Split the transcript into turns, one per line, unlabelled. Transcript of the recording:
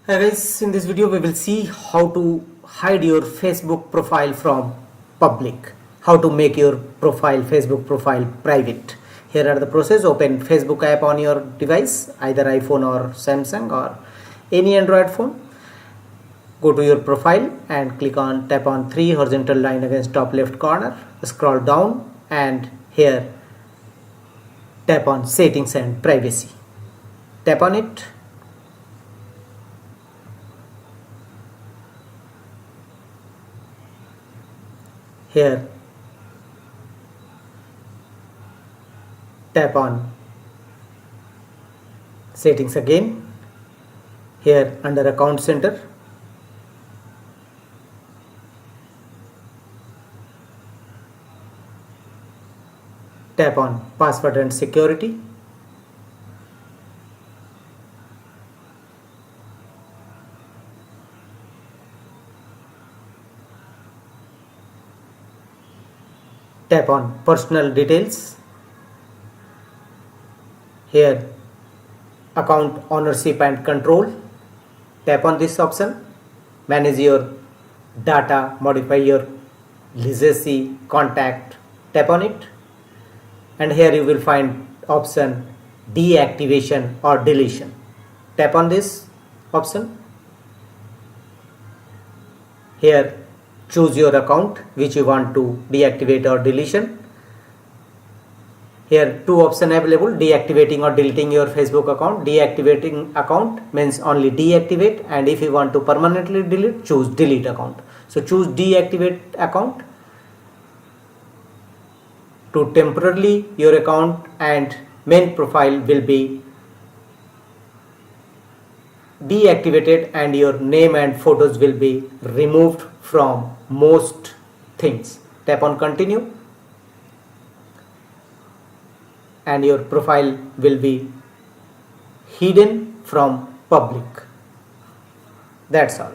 Hi guys, in this video we will see how to hide your Facebook profile from public, how to make your Facebook profile private. Here are the process. Open Facebook app on your device, either iPhone or Samsung or any Android phone. Go to your profile and tap on three horizontal line against top left corner, scroll down and here tap on settings and privacy. Tap on it. Here tap on settings again. Here under account center tap on password and security. Tap on personal details. Here account ownership and control. Tap on this option. Manage your data, modify your legacy, contact. Tap on it. And here you will find option deactivation or deletion. Tap on this option. Here choose your account which you want to deactivate or deletion. Here two options available, deactivating or deleting your Facebook account. Deactivating account means only deactivate, and if you want to permanently delete, choose delete account. So choose deactivate account to temporarily your account and main profile will be deactivated and your name and photos will be removed from most things. Tap on continue and your profile will be hidden from public. That's all.